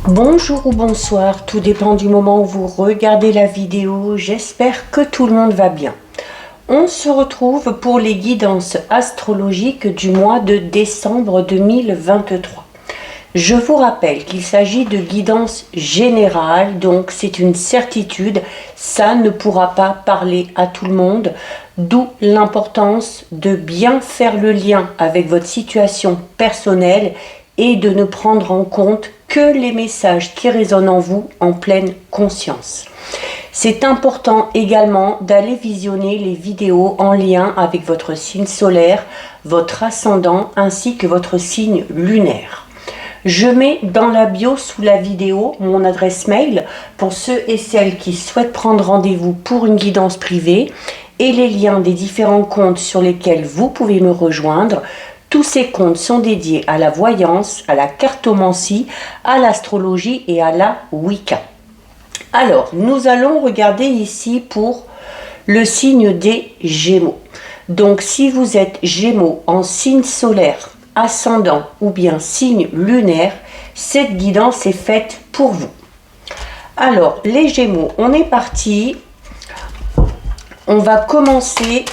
Bonjour ou bonsoir, tout dépend du moment où vous regardez la vidéo. J'espère que tout le monde va bien. On se retrouve pour les guidances astrologiques du mois de décembre 2023. Je vous rappelle qu'il s'agit de guidance générale, donc c'est une certitude, ça ne pourra pas parler à tout le monde, d'où l'importance de bien faire le lien avec votre situation personnelle et de ne prendre en compte que les messages qui résonnent en vous en pleine conscience. C'est important également d'aller visionner les vidéos en lien avec votre signe solaire, votre ascendant ainsi que votre signe lunaire. Je mets dans la bio sous la vidéo mon adresse mail pour ceux et celles qui souhaitent prendre rendez-vous pour une guidance privée et les liens des différents comptes sur lesquels vous pouvez me rejoindre. Tous ces comptes sont dédiés à la voyance, à la cartomancie, à l'astrologie et à la Wicca. Alors, nous allons regarder ici pour le signe des Gémeaux. Donc, si vous êtes Gémeaux en signe solaire, ascendant ou bien signe lunaire, cette guidance est faite pour vous. Alors, les Gémeaux, on est parti. On va commencer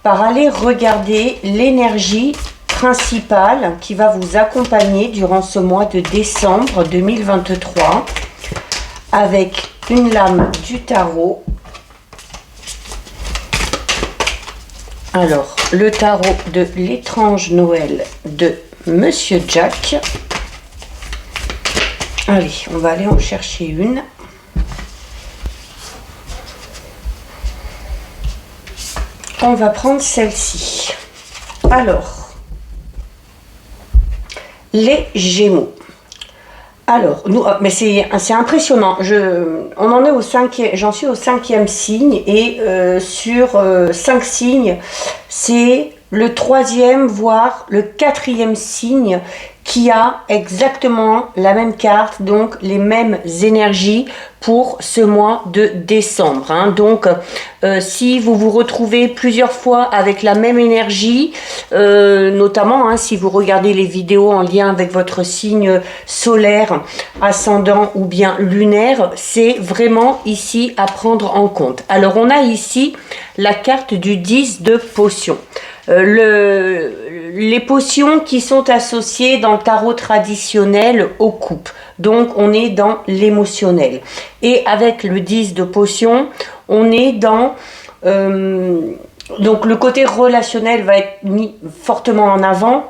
par aller regarder l'énergie principale qui va vous accompagner durant ce mois de décembre 2023 avec une lame du tarot. Alors, le tarot de l'étrange Noël de Monsieur Jack. Allez, on va aller en chercher une. On va prendre celle-ci. Alors, les Gémeaux. Alors, mais c'est impressionnant. On en est au cinquième, j'en suis au 5e signe et sur 5 signes, c'est le 3e voire le 4e signe qui a exactement la même carte, donc les mêmes énergies pour ce mois de décembre. Hein. Donc, si vous vous retrouvez plusieurs fois avec la même énergie, notamment si vous regardez les vidéos en lien avec votre signe solaire, ascendant ou bien lunaire, c'est vraiment ici à prendre en compte. Alors, on a ici la carte du 10 de potions. Les potions qui sont associées dans le tarot traditionnel aux coupes. Donc, on est dans l'émotionnel. Et avec le 10 de potions, on est dans... donc, le côté relationnel va être mis fortement en avant.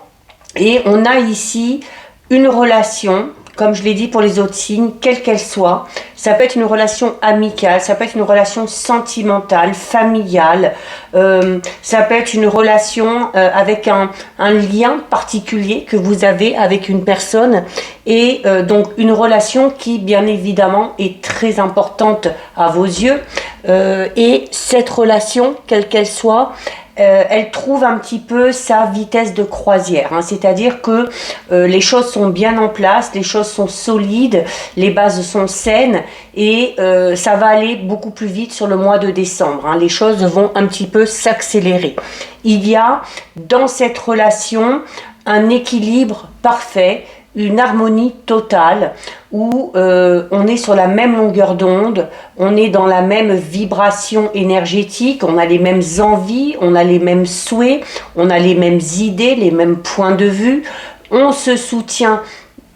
Et on a ici une relation, comme je l'ai dit pour les autres signes, quelle qu'elle soit. Ça peut être une relation amicale, ça peut être une relation sentimentale, familiale, ça peut être une relation avec un lien particulier que vous avez avec une personne et donc une relation qui bien évidemment est très importante à vos yeux et cette relation, quelle qu'elle soit, elle trouve un petit peu sa vitesse de croisière, hein, c'est-à-dire que les choses sont bien en place, les choses sont solides, les bases sont saines et ça va aller beaucoup plus vite sur le mois de décembre, hein, les choses vont un petit peu s'accélérer. Il y a dans cette relation un équilibre parfait, une harmonie totale où on est sur la même longueur d'onde, on est dans la même vibration énergétique, on a les mêmes envies, on a les mêmes souhaits, on a les mêmes idées, les mêmes points de vue, on se soutient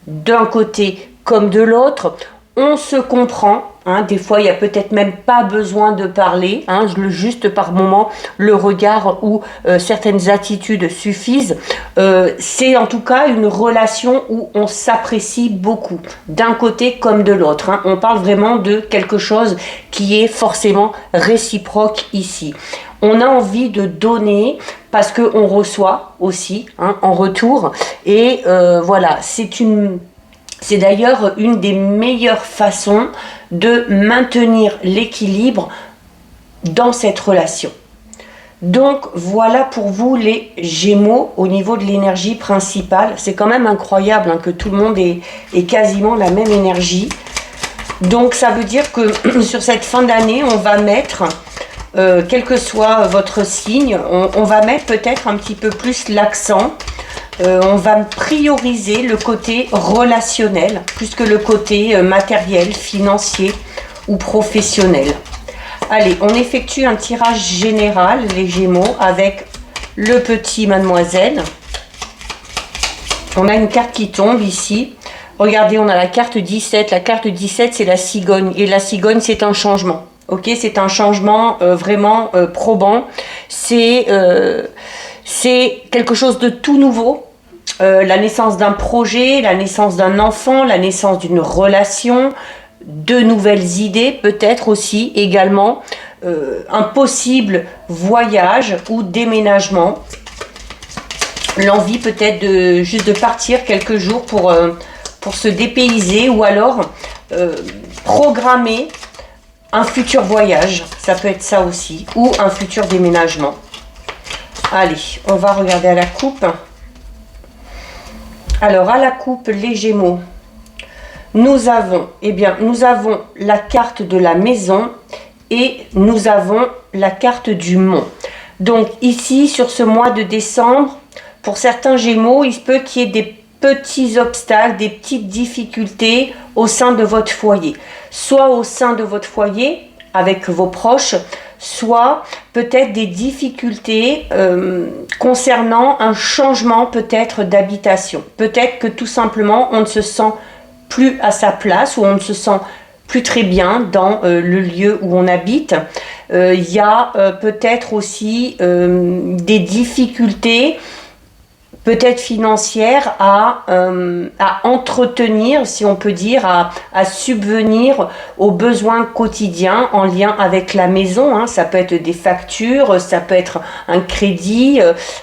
d'un côté comme de l'autre, on se comprend. Hein, des fois, il n'y a peut-être même pas besoin de parler, hein, juste par moment, le regard ou certaines attitudes suffisent. C'est en tout cas une relation où on s'apprécie beaucoup, d'un côté comme de l'autre. Hein. On parle vraiment de quelque chose qui est forcément réciproque ici. On a envie de donner parce qu'on reçoit aussi en retour. Et voilà, c'est d'ailleurs une des meilleures façons de maintenir l'équilibre dans cette relation. Donc voilà pour vous les Gémeaux au niveau de l'énergie principale. C'est quand même incroyable que tout le monde ait quasiment la même énergie. Donc ça veut dire que sur cette fin d'année, on va mettre quel que soit votre signe, on va mettre peut-être un petit peu plus l'accent. On va prioriser le côté relationnel plus que le côté matériel, financier ou professionnel. Allez, on effectue un tirage général, les Gémeaux, avec le petit Mademoiselle. On a une carte qui tombe ici. Regardez, on a la carte 17. La carte 17, c'est la cigogne. Et la cigogne, c'est un changement. Ok, c'est un changement vraiment probant. C'est quelque chose de tout nouveau. La naissance d'un projet, la naissance d'un enfant, la naissance d'une relation, de nouvelles idées peut-être aussi également, un possible voyage ou déménagement, l'envie peut-être de juste de partir quelques jours pour se dépayser ou alors programmer un futur voyage, ça peut être ça aussi, ou un futur déménagement. Allez, on va regarder à la coupe. Alors, à la coupe, les Gémeaux, nous avons la carte de la maison et nous avons la carte du mont. Donc, ici, sur ce mois de décembre, pour certains Gémeaux, il se peut qu'il y ait des petits obstacles, des petites difficultés au sein de votre foyer. Soit au sein de votre foyer, avec vos proches, soit peut-être des difficultés concernant un changement peut-être d'habitation. Peut-être que tout simplement on ne se sent plus à sa place ou on ne se sent plus très bien dans le lieu où on habite. Il y a peut-être aussi des difficultés peut-être financière à entretenir, si on peut dire, à subvenir aux besoins quotidiens en lien avec la maison. Hein. Ça peut être des factures, ça peut être un crédit,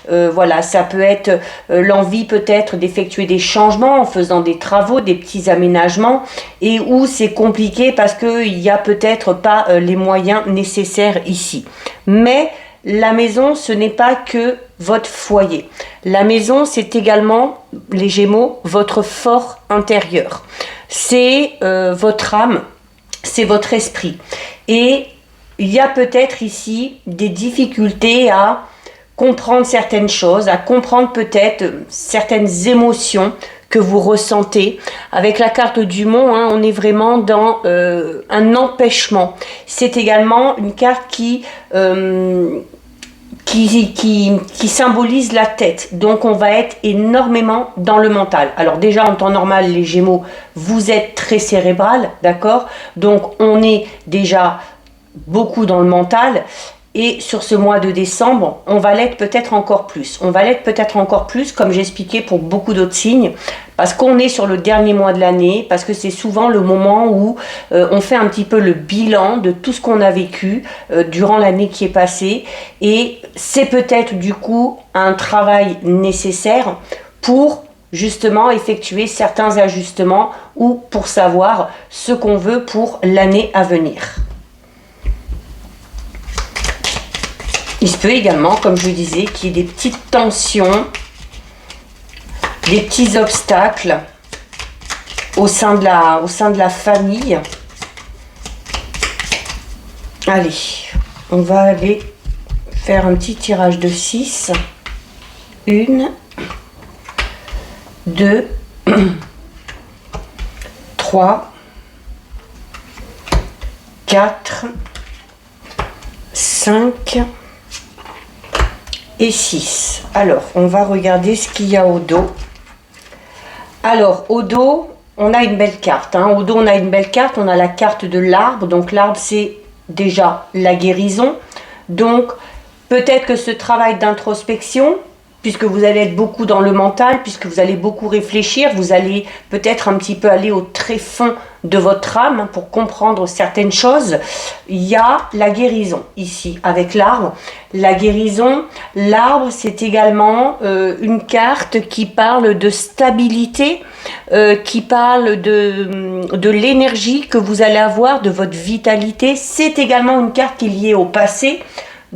voilà, ça peut être l'envie peut-être d'effectuer des changements en faisant des travaux, des petits aménagements, et où c'est compliqué parce qu'il n'y a peut-être pas les moyens nécessaires ici. Mais la maison, ce n'est pas que votre foyer. La maison, c'est également, les Gémeaux, votre fort intérieur. C'est votre âme, c'est votre esprit. Et il y a peut-être ici des difficultés à comprendre certaines choses, à comprendre peut-être certaines émotions que vous ressentez. Avec la carte du mont, hein, on est vraiment dans un empêchement. C'est également une carte qui symbolise la tête. Donc on va être énormément dans le mental. Alors déjà en temps normal, les Gémeaux, vous êtes très cérébral, d'accord? Donc on est déjà beaucoup dans le mental. Et sur ce mois de décembre, on va l'être peut-être encore plus. On va l'être peut-être encore plus, comme j'expliquais pour beaucoup d'autres signes, parce qu'on est sur le dernier mois de l'année, parce que c'est souvent le moment où on fait un petit peu le bilan de tout ce qu'on a vécu durant l'année qui est passée. Et c'est peut-être du coup un travail nécessaire pour justement effectuer certains ajustements ou pour savoir ce qu'on veut pour l'année à venir. Il se peut également, comme je disais, qu'il y ait des petites tensions, des petits obstacles au sein de la famille. Allez, on va aller faire un petit tirage de 6. 1, 2, 3, 4, 5 et 6. Alors, on va regarder ce qu'il y a au dos. Alors, au dos, on a une belle carte. Hein. Au dos, on a une belle carte. On a la carte de l'arbre. Donc, l'arbre, c'est déjà la guérison. Donc, peut-être que ce travail d'introspection, puisque vous allez être beaucoup dans le mental, puisque vous allez beaucoup réfléchir, vous allez peut-être un petit peu aller au tréfonds de votre âme pour comprendre certaines choses. Il y a la guérison ici avec l'arbre. La guérison, l'arbre, c'est également une carte qui parle de stabilité, qui parle de l'énergie que vous allez avoir, de votre vitalité. C'est également une carte qui est liée au passé.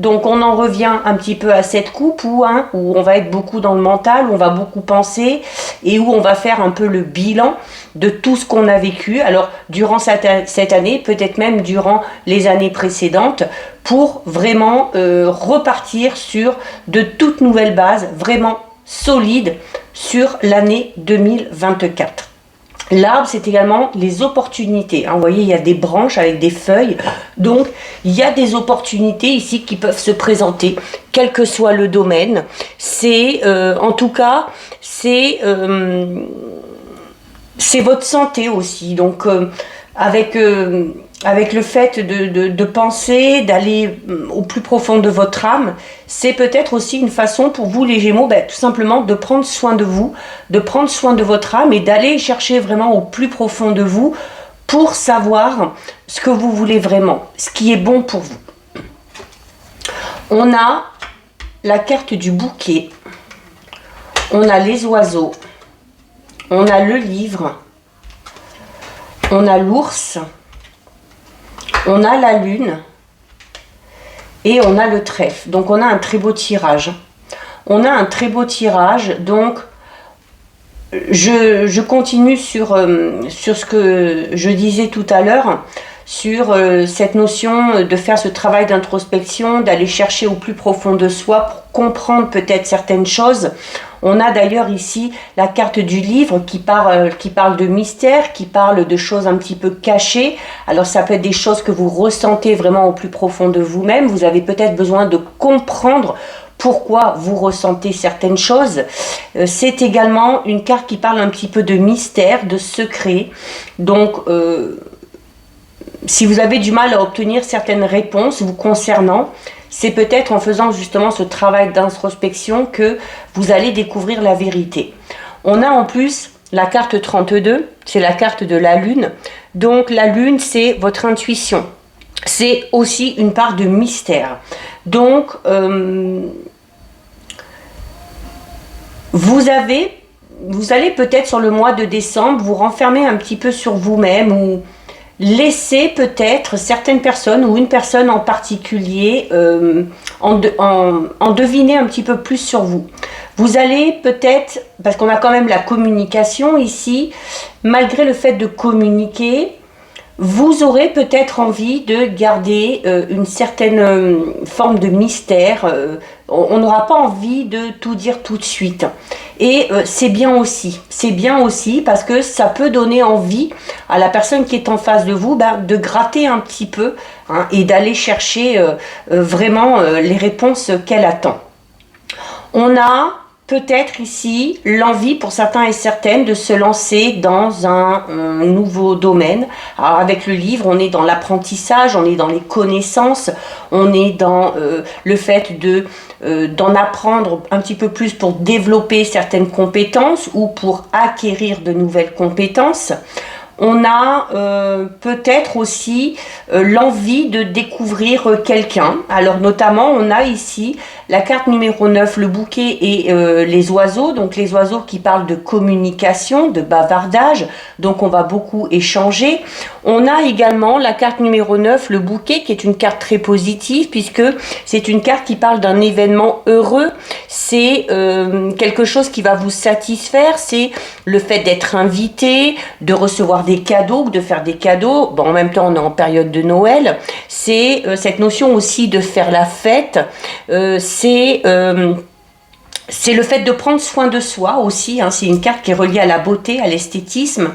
Donc on en revient un petit peu à cette coupe où on va être beaucoup dans le mental, où on va beaucoup penser et où on va faire un peu le bilan de tout ce qu'on a vécu. Alors durant cette année, peut-être même durant les années précédentes, pour vraiment repartir sur de toutes nouvelles bases, vraiment solides sur l'année 2024. L'arbre, c'est également les opportunités. Vous voyez, il y a des branches avec des feuilles. Donc, il y a des opportunités ici qui peuvent se présenter, quel que soit le domaine. C'est, en tout cas, c'est votre santé aussi. Donc, avec le fait de penser, d'aller au plus profond de votre âme, c'est peut-être aussi une façon pour vous les Gémeaux, tout simplement de prendre soin de vous, de prendre soin de votre âme et d'aller chercher vraiment au plus profond de vous pour savoir ce que vous voulez vraiment, ce qui est bon pour vous. On a la carte du bouquet, on a les oiseaux, on a le livre, on a l'ours, on a la lune et on a le trèfle. Donc on a un très beau tirage. On a un très beau tirage. Donc je continue sur ce que je disais tout à l'heure, sur cette notion de faire ce travail d'introspection, d'aller chercher au plus profond de soi pour comprendre peut-être certaines choses. On a d'ailleurs ici la carte du livre qui parle de mystère, qui parle de choses un petit peu cachées. Alors ça peut être des choses que vous ressentez vraiment au plus profond de vous-même. Vous avez peut-être besoin de comprendre pourquoi vous ressentez certaines choses. C'est également une carte qui parle un petit peu de mystère, de secret. Donc si vous avez du mal à obtenir certaines réponses vous concernant, c'est peut-être en faisant justement ce travail d'introspection que vous allez découvrir la vérité. On a en plus la carte 32, c'est la carte de la lune. Donc la lune, c'est votre intuition. C'est aussi une part de mystère. Donc vous allez peut-être sur le mois de décembre vous renfermer un petit peu sur vous-même ou laisser peut-être certaines personnes ou une personne en particulier en deviner un petit peu plus sur vous. Vous allez peut-être, parce qu'on a quand même la communication ici, malgré le fait de communiquer, vous aurez peut-être envie de garder une certaine forme de mystère. On n'aura pas envie de tout dire tout de suite. Et c'est bien aussi parce que ça peut donner envie à la personne qui est en face de vous de gratter un petit peu et d'aller chercher vraiment les réponses qu'elle attend. On a peut-être ici l'envie pour certains et certaines de se lancer dans un nouveau domaine. Alors avec le livre, on est dans l'apprentissage, on est dans les connaissances, on est dans le fait d'en apprendre un petit peu plus pour développer certaines compétences ou pour acquérir de nouvelles compétences. On a peut-être aussi l'envie de découvrir quelqu'un. Alors notamment, on a ici la carte numéro 9, le bouquet et les oiseaux. Donc les oiseaux qui parlent de communication, de bavardage. Donc on va beaucoup échanger. On a également la carte numéro 9, le bouquet, qui est une carte très positive puisque c'est une carte qui parle d'un événement heureux. C'est quelque chose qui va vous satisfaire. C'est le fait d'être invité, de recevoir des cadeaux ou de faire des cadeaux. Bon, en même temps, on est en période de Noël. C'est cette notion aussi de faire la fête. C'est le fait de prendre soin de soi aussi. C'est une carte qui est reliée à la beauté, à l'esthétisme.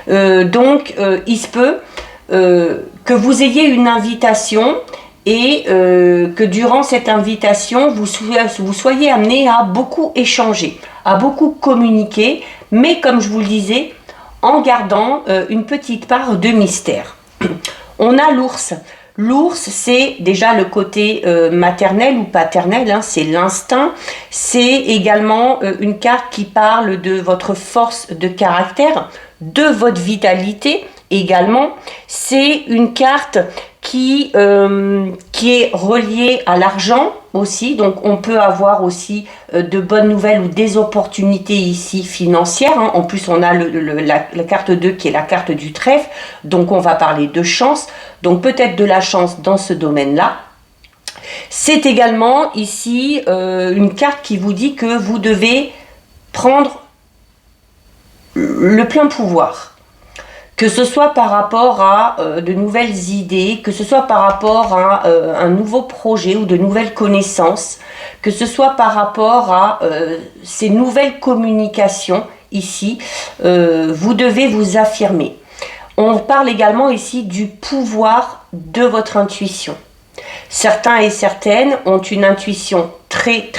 Donc, il se peut que vous ayez une invitation et que durant cette invitation, vous soyez amené à beaucoup échanger, à beaucoup communiquer, mais comme je vous le disais, en gardant une petite part de mystère. On a l'ours. L'ours, c'est déjà le côté maternel ou paternel, c'est l'instinct. C'est également une carte qui parle de votre force de caractère, de votre vitalité également. C'est une carte qui est reliée à l'argent aussi, donc on peut avoir aussi de bonnes nouvelles ou des opportunités ici financières. En plus, on a la carte 2 qui est la carte du trèfle, donc on va parler de chance, donc peut-être de la chance dans ce domaine-là. C'est également ici une carte qui vous dit que vous devez prendre le plein pouvoir. Que ce soit par rapport à de nouvelles idées, que ce soit par rapport à un nouveau projet ou de nouvelles connaissances, que ce soit par rapport à ces nouvelles communications ici, vous devez vous affirmer. On parle également ici du pouvoir de votre intuition. Certains et certaines ont une intuition très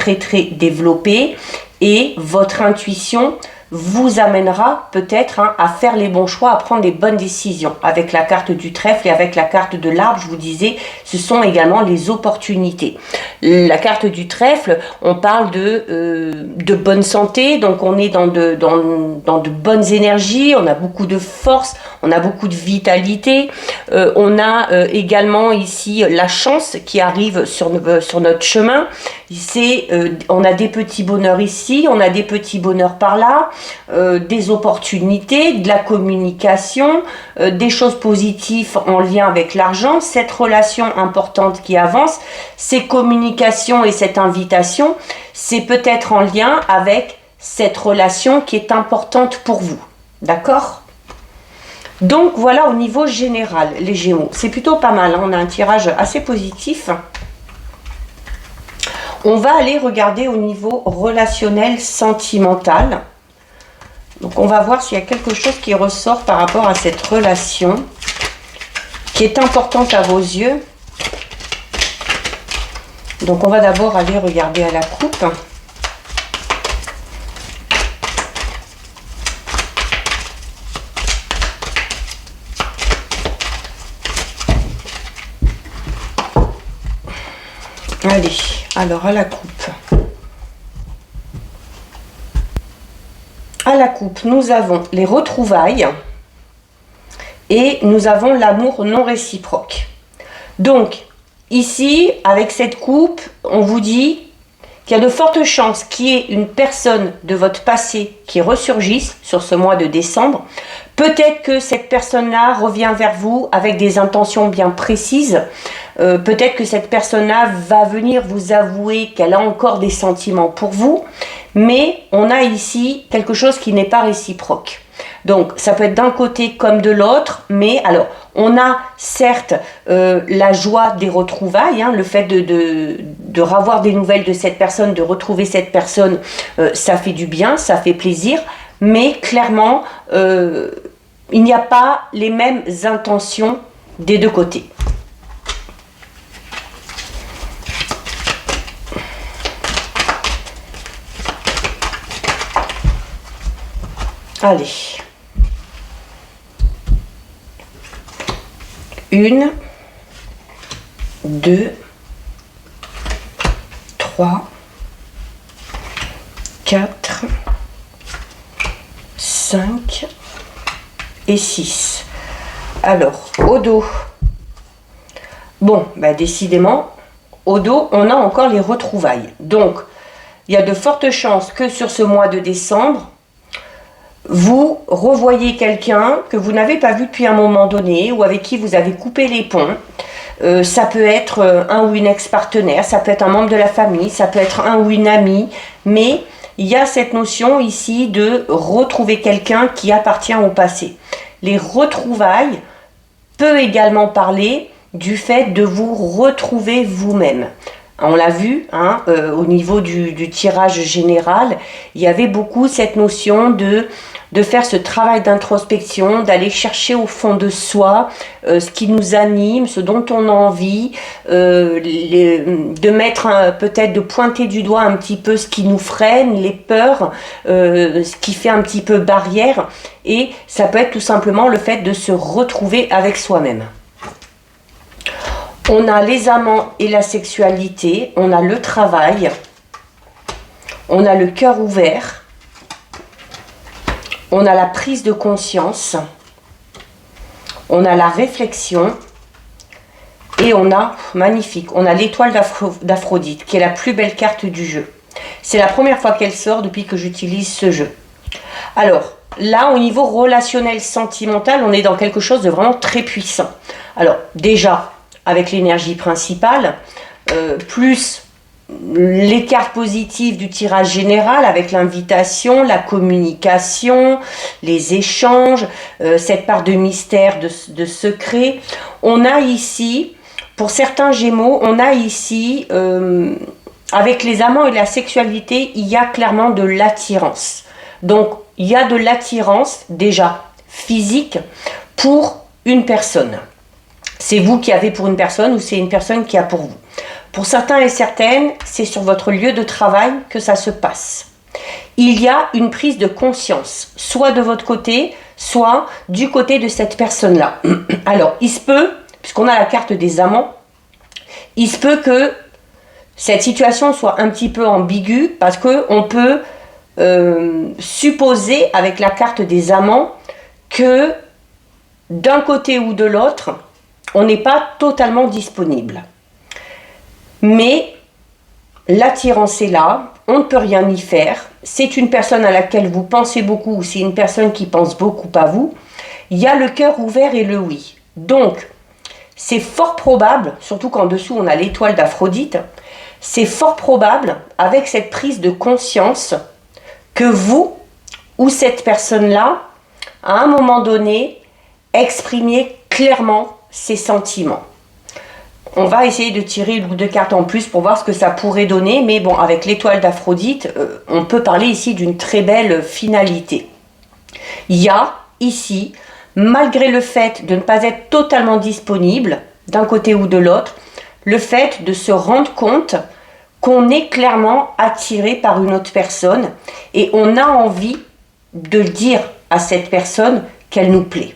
développée et votre intuition vous amènera peut-être à faire les bons choix, à prendre les bonnes décisions. Avec la carte du trèfle et avec la carte de l'arbre, je vous disais, ce sont également les opportunités. La carte du trèfle, on parle de bonne santé, donc on est dans de bonnes énergies, on a beaucoup de force, on a beaucoup de vitalité, on a également ici la chance qui arrive sur notre chemin. On a des petits bonheurs ici, on a des petits bonheurs par là, des opportunités, de la communication, des choses positives en lien avec l'argent, cette relation importante qui avance, ces communications et cette invitation, c'est peut-être en lien avec cette relation qui est importante pour vous. D'accord ? Donc voilà au niveau général, les Gémeaux. C'est plutôt pas mal, hein, on a un tirage assez positif. On va aller regarder au niveau relationnel, sentimental. Donc on va voir s'il y a quelque chose qui ressort par rapport à cette relation qui est importante à vos yeux. Donc on va d'abord aller regarder à la coupe. Allez, alors à la coupe. À la coupe, nous avons les retrouvailles et nous avons l'amour non réciproque. Donc, ici, avec cette coupe, on vous dit qu'il y a de fortes chances qu'il y ait une personne de votre passé qui ressurgisse sur ce mois de décembre. Peut-être que cette personne-là revient vers vous avec des intentions bien précises. Peut-être que cette personne-là va venir vous avouer qu'elle a encore des sentiments pour vous. Mais on a ici quelque chose qui n'est pas réciproque. Donc, ça peut être d'un côté comme de l'autre, mais alors, on a certes la joie des retrouvailles, hein, le fait de revoir des nouvelles de cette personne, de retrouver cette personne, ça fait du bien, ça fait plaisir, mais clairement, il n'y a pas les mêmes intentions des deux côtés. Allez. 1, 2, 3, 4, 5 et 6. Alors, au dos. Bon, bah décidément, au dos, on a encore les retrouvailles. Donc, il y a de fortes chances que sur ce mois de décembre, vous revoyez quelqu'un que vous n'avez pas vu depuis un moment donné ou avec qui vous avez coupé les ponts. Ça peut être un ou une ex-partenaire, ça peut être un membre de la famille, ça peut être un ou une amie, mais il y a cette notion ici de retrouver quelqu'un qui appartient au passé. Les retrouvailles peut également parler du fait de vous retrouver vous-même. On l'a vu, hein, au niveau du tirage général, il y avait beaucoup cette notion de faire ce travail d'introspection, d'aller chercher au fond de soi ce qui nous anime, ce dont on a envie, de mettre peut-être de pointer du doigt un petit peu ce qui nous freine, les peurs, ce qui fait un petit peu barrière, et ça peut être tout simplement le fait de se retrouver avec soi-même. On a les amants et la sexualité, on a le travail, on a le cœur ouvert, on a la prise de conscience, on a la réflexion et on a, magnifique, on a l'étoile d'Aphrodite qui est la plus belle carte du jeu. C'est la première fois qu'elle sort depuis que j'utilise ce jeu. Alors, là, au niveau relationnel, sentimental, on est dans quelque chose de vraiment très puissant. Alors, déjà, avec l'énergie principale, plus les cartes positives du tirage général avec l'invitation, la communication, les échanges, cette part de mystère, de secret. On a ici, pour certains Gémeaux, on a ici, avec les amants et la sexualité, il y a clairement de l'attirance. Donc, il y a de l'attirance, déjà, physique, pour une personne. C'est vous qui avez pour une personne ou c'est une personne qui a pour vous. Pour certains et certaines, c'est sur votre lieu de travail que ça se passe. Il y a une prise de conscience, soit de votre côté, soit du côté de cette personne-là. Alors, il se peut, puisqu'on a la carte des amants, il se peut que cette situation soit un petit peu ambiguë parce qu'on peut supposer avec la carte des amants que d'un côté ou de l'autre, on n'est pas totalement disponible. Mais l'attirance est là, on ne peut rien y faire. C'est une personne à laquelle vous pensez beaucoup ou c'est une personne qui pense beaucoup à vous. Il y a le cœur ouvert et le oui. Donc, c'est fort probable, surtout qu'en dessous on a l'étoile d'Aphrodite, c'est fort probable, avec cette prise de conscience, que vous ou cette personne-là, à un moment donné, exprimiez clairement ses sentiments. On va essayer de tirer une ou deux cartes en plus pour voir ce que ça pourrait donner, mais bon, avec l'étoile d'Aphrodite, on peut parler ici d'une très belle finalité. Il y a ici, malgré le fait de ne pas être totalement disponible, d'un côté ou de l'autre, le fait de se rendre compte qu'on est clairement attiré par une autre personne et on a envie de dire à cette personne qu'elle nous plaît.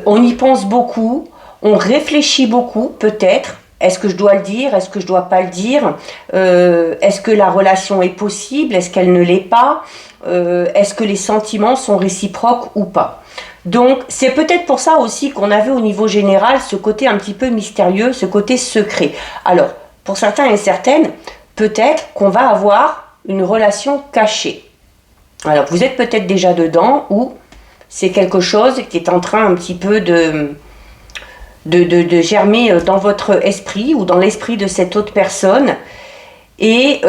On y pense beaucoup, on réfléchit beaucoup peut-être. Est-ce que je dois le dire? Est-ce que je ne dois pas le dire? Est-ce que la relation est possible? Est-ce qu'elle ne l'est pas? Est-ce que les sentiments sont réciproques ou pas? Donc c'est peut-être pour ça aussi qu'on avait au niveau général ce côté un petit peu mystérieux, ce côté secret. Alors pour certains et certaines, peut-être qu'on va avoir une relation cachée. Alors vous êtes peut-être déjà dedans ou c'est quelque chose qui est en train un petit peu de germer dans votre esprit ou dans l'esprit de cette autre personne. Et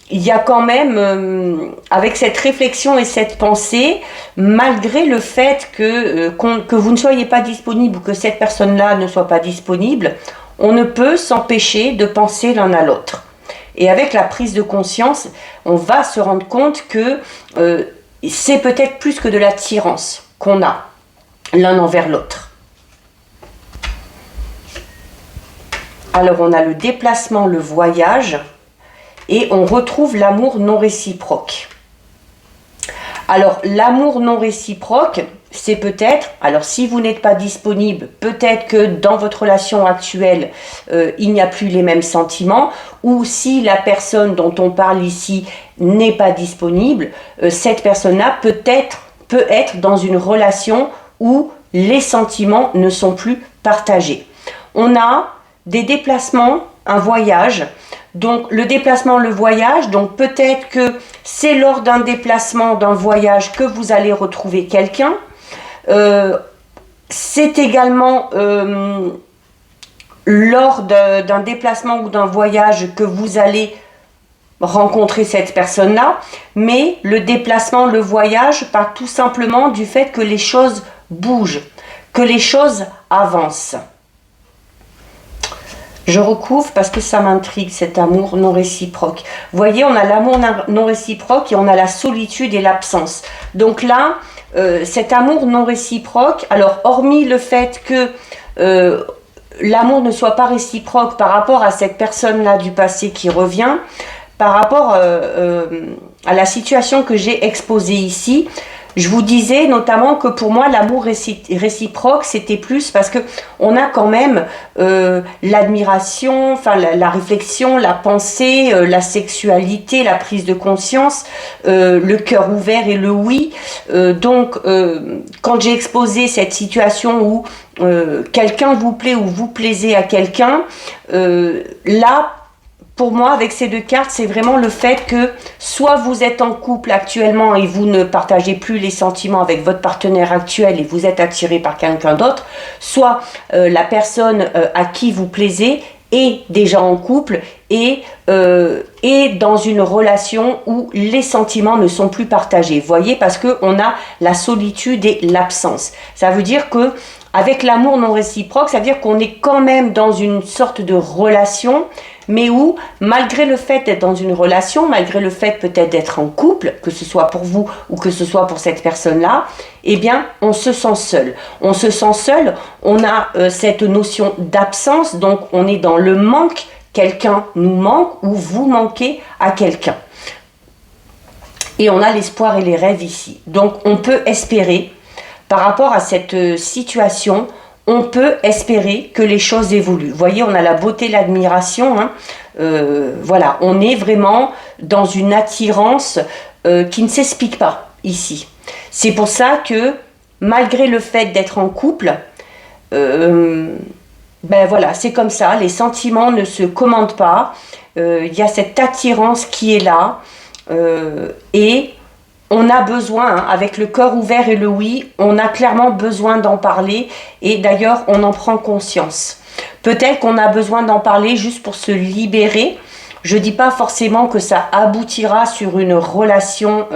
il y a quand même, avec cette réflexion et cette pensée, malgré le fait que vous ne soyez pas disponible ou que cette personne-là ne soit pas disponible, on ne peut s'empêcher de penser l'un à l'autre. Et avec la prise de conscience, on va se rendre compte que c'est peut-être plus que de l'attirance qu'on a l'un envers l'autre. Alors on a le déplacement, le voyage, et on retrouve l'amour non réciproque. Alors l'amour non réciproque, c'est peut-être, alors si vous n'êtes pas disponible, peut-être que dans votre relation actuelle, il n'y a plus les mêmes sentiments, ou si la personne dont on parle ici n'est pas disponible, cette personne-là peut être dans une relation où les sentiments ne sont plus partagés. On a des déplacements, un voyage. Donc le déplacement, le voyage, donc peut-être que c'est lors d'un déplacement, d'un voyage que vous allez retrouver quelqu'un. C'est également lors d'un déplacement ou d'un voyage que vous allez rencontrer cette personne-là. Mais le déplacement, le voyage part tout simplement du fait que les choses bougent, que les choses avancent. Je recouvre parce que ça m'intrigue, cet amour non réciproque. Vous voyez, on a l'amour non réciproque et on a la solitude et l'absence. Donc là, cet amour non réciproque, alors hormis le fait que l'amour ne soit pas réciproque par rapport à cette personne-là du passé qui revient, par rapport à la situation que j'ai exposée ici, je vous disais notamment que pour moi l'amour réciproque c'était plus parce que on a quand même l'admiration, enfin la réflexion, la pensée, la sexualité, la prise de conscience, le cœur ouvert et le oui. Donc quand j'ai exposé cette situation où quelqu'un vous plaît ou vous plaisez à quelqu'un, là pour moi, avec ces deux cartes, c'est vraiment le fait que soit vous êtes en couple actuellement et vous ne partagez plus les sentiments avec votre partenaire actuel et vous êtes attiré par quelqu'un d'autre, soit la personne à qui vous plaisez est déjà en couple et dans une relation où les sentiments ne sont plus partagés. Vous voyez, parce qu'on a la solitude et l'absence. Ça veut dire que avec l'amour non réciproque, ça veut dire qu'on est quand même dans une sorte de relation, mais où, malgré le fait d'être dans une relation, malgré le fait peut-être d'être en couple, que ce soit pour vous ou que ce soit pour cette personne-là, eh bien, on se sent seul. On se sent seul, on a cette notion d'absence, donc on est dans le manque, quelqu'un nous manque ou vous manquez à quelqu'un. Et on a l'espoir et les rêves ici. Donc, on peut espérer, par rapport à cette situation, on peut espérer que les choses évoluent. Vous voyez, on a la beauté, l'admiration. Hein. Voilà, on est vraiment dans une attirance qui ne s'explique pas ici. C'est pour ça que, malgré le fait d'être en couple, ben voilà, c'est comme ça, les sentiments ne se commandent pas. Il y a cette attirance qui est là. Et on a besoin, hein, avec le cœur ouvert et le oui, on a clairement besoin d'en parler et d'ailleurs on en prend conscience. Peut-être qu'on a besoin d'en parler juste pour se libérer. Je ne dis pas forcément que ça aboutira sur une relation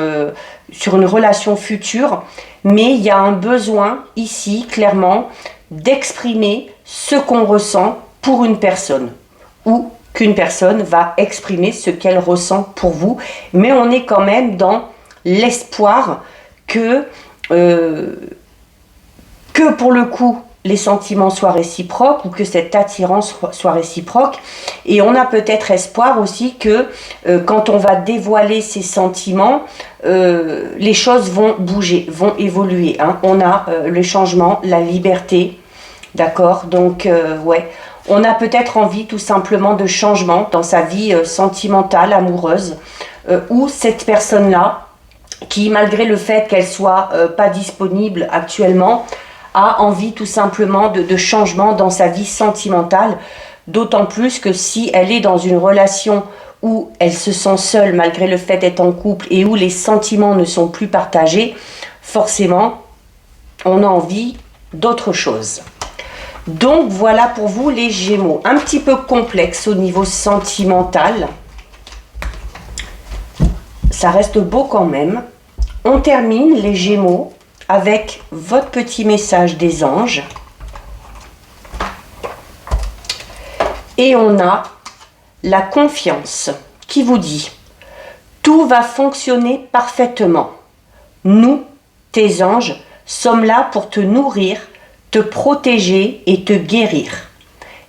future, mais il y a un besoin ici, clairement, d'exprimer ce qu'on ressent pour une personne ou qu'une personne va exprimer ce qu'elle ressent pour vous. Mais on est quand même dans l'espoir que pour le coup les sentiments soient réciproques ou que cette attirance soit réciproque, et on a peut-être espoir aussi que quand on va dévoiler ces sentiments, les choses vont bouger, vont évoluer, hein. On a le changement, la liberté, d'accord, donc ouais, on a peut-être envie tout simplement de changement dans sa vie sentimentale, amoureuse, où cette personne-là, qui malgré le fait qu'elle soit pas disponible actuellement, a envie tout simplement de changement dans sa vie sentimentale, d'autant plus que si elle est dans une relation où elle se sent seule malgré le fait d'être en couple et où les sentiments ne sont plus partagés, forcément on a envie d'autre chose. Donc voilà pour vous les Gémeaux, un petit peu complexe au niveau sentimental. Ça reste beau quand même. On termine les Gémeaux avec votre petit message des anges. Et on a la confiance qui vous dit « Tout va fonctionner parfaitement. Nous, tes anges, sommes là pour te nourrir, te protéger et te guérir.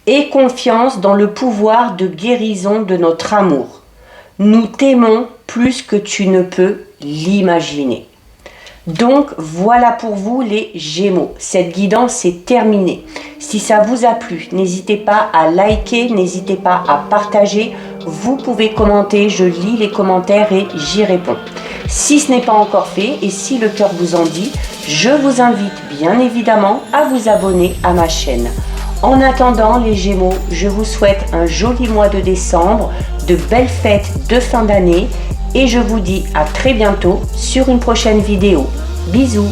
Aie confiance dans le pouvoir de guérison de notre amour. Nous t'aimons plus que tu ne peux l'imaginer. » Donc voilà pour vous les Gémeaux. Cette guidance est terminée. Si ça vous a plu, n'hésitez pas à liker, n'hésitez pas à partager. Vous pouvez commenter, je lis les commentaires et j'y réponds. Si ce n'est pas encore fait et si le cœur vous en dit, je vous invite bien évidemment à vous abonner à ma chaîne. En attendant les Gémeaux, je vous souhaite un joli mois de décembre, de belles fêtes de fin d'année et je vous dis à très bientôt sur une prochaine vidéo. Bisous!